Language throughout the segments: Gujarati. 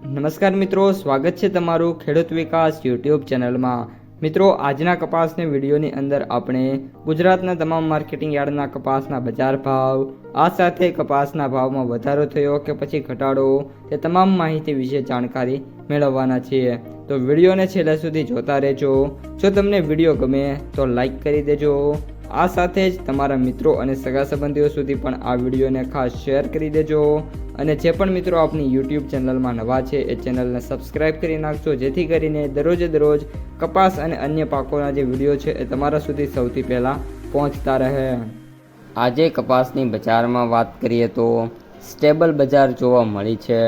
નમસ્કાર મિત્રો, સ્વાગત છે તમારું ખેડૂત વિકાસ યુટ્યુબ ચેનલમાં। મિત્રો, આજના કપાસની વિડીયોની અંદર આપણે ગુજરાતના તમામ માર્કેટિંગ યાર્ડના કપાસના બજાર ભાવ, આ સાથે કપાસના ભાવમાં વધારો થયો કે પછી ઘટાડો, તે તમામ માહિતી વિશે જાણકારી મેળવવાના છીએ। તો વિડીયોને છેલ્લે સુધી જોતા રહેજો। જો તમને વિડીયો ગમે તો લાઈક કરી દેજો। આ સાથે જ તમારા મિત્રો અને સગા સંબંધીઓ સુધી પણ આ વિડીયોને ખાસ શેર કરી દેજો। અને જે પણ મિત્રો આપણી યુટ્યુબ ચેનલમાં નવા છે એ ચેનલને સબસ્ક્રાઈબ કરી નાખજો, જેથી કરીને દરરોજ કપાસ અને અન્ય પાકોના જે વિડીયો છે એ તમારા સુધી સૌથી પહેલાં પહોંચતા રહે। આજે કપાસની બજારમાં વાત કરીએ તો સ્ટેબલ બજાર જોવા મળી છે।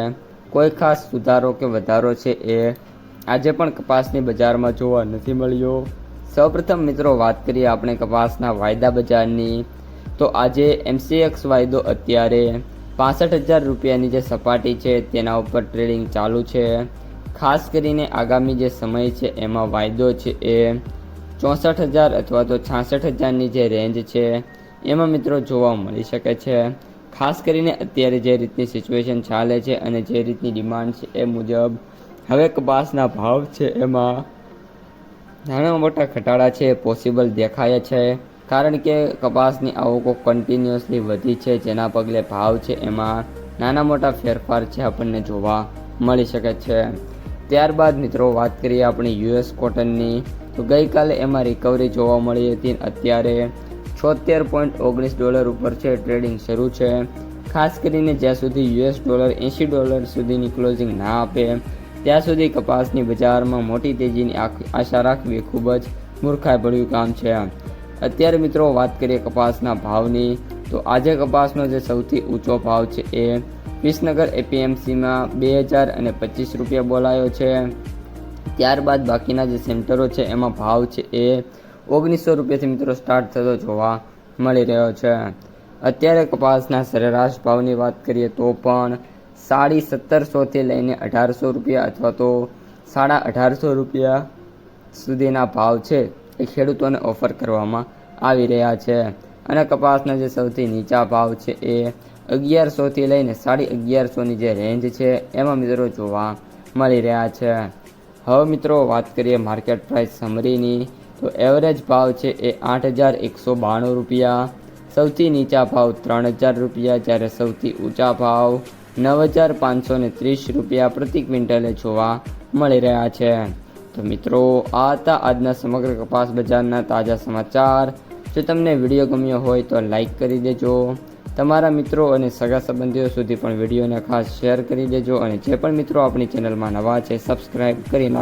કોઈ ખાસ સુધારો કે વધારો છે એ આજે પણ કપાસની બજારમાં જોવા નથી મળ્યો। સૌપ્રથમ મિત્રો વાત કરીએ આપણે કપાસના વાયદા બજારની, તો આજે MCX વાયદો અત્યારે 65,000 રૂપિયાની જે સપાટી છે તેના ઉપર ટ્રેડિંગ ચાલુ છે। ખાસ કરીને આગામી જે સમય છે એમાં વાયદો છે એ 64,000 અથવા તો 66,000ની જે રેન્જ છે એમાં મિત્રો જોવા મળી શકે છે। ખાસ કરીને અત્યારે જે રીતની સિચ્યુએશન ચાલે છે અને જે રીતની ડિમાન્ડ છે એ મુજબ હવે કપાસના ભાવ છે એમાં નાના મોટા ઘટાડા છે પોસિબલ દેખાય છે, કારણ કે કપાસની આવકો કન્ટિન્યુઅસલી વધી છે, જેના પગલે ભાવ છે એમાં નાના મોટા ફેરફાર છે આપણને જોવા મળી શકે છે। ત્યારબાદ મિત્રો વાત કરીએ આપણી US કોટનની, તો ગઈકાલે એમાં રિકવરી જોવા મળી હતી। અત્યારે $76.19 ઉપર છે ટ્રેડિંગ શરૂ છે। ખાસ કરીને જ્યાં સુધી US ડોલર $80 સુધીની ક્લોઝિંગ ના આપે ત્યાં સુધી કપાસની બજારમાં મોટી તેજીની આશા રાખવી ખૂબ જ મૂર્ખાઈભર્યું કામ છે। અત્યારે મિત્રો વાત કરીએ કપાસના ભાવની, તો આજે કપાસનો જે સૌથી ઊંચો ભાવ છે એ વિસનગર APMCમાં 2,025 રૂપિયા બોલાયો છે। ત્યારબાદ બાકીના જે સેન્ટરો છે એમાં ભાવ છે એ 1,900 રૂપિયાથી મિત્રો સ્ટાર્ટ થતો જોવા મળી રહ્યો છે। અત્યારે કપાસના સરેરાશ ભાવની વાત કરીએ તો પણ 1,750થી લઈને 1,800 રૂપિયા અથવા તો 1,850 રૂપિયા સુધીના ભાવ છે એ ખેડૂતોને ઓફર કરવામાં આવી રહ્યા છે। અને કપાસના જે સૌથી નીચા ભાવ છે એ 1,100થી લઈને 1,500ની જે રેન્જ છે એમાં મિત્રો જોવા મળી રહ્યા છે। હવે મિત્રો વાત કરીએ માર્કેટ પ્રાઇસ સમરીની, તો એવરેજ ભાવ છે એ 8,192 રૂપિયા, સૌથી નીચા ભાવ 3,000 રૂપિયા, જ્યારે સૌથી ઊંચા ભાવ 9,530 રૂપિયા પ્રતિ ક્વિન્ટલે જોવા મળી રહ્યા છે। તો મિત્રો, આ હતા આજના સમગ્ર કપાસ બજારના તાજા સમાચાર। જો તમને વિડીયો ગમ્યો હોય તો લાઈક કરી દેજો, તમારા મિત્રો અને સગા સંબંધીઓ સુધી પણ વિડીયોને ખાસ શેર કરી દેજો, અને જે પણ મિત્રો આપણી ચેનલમાં નવા છે સબસ્ક્રાઈબ કરી નાખજો।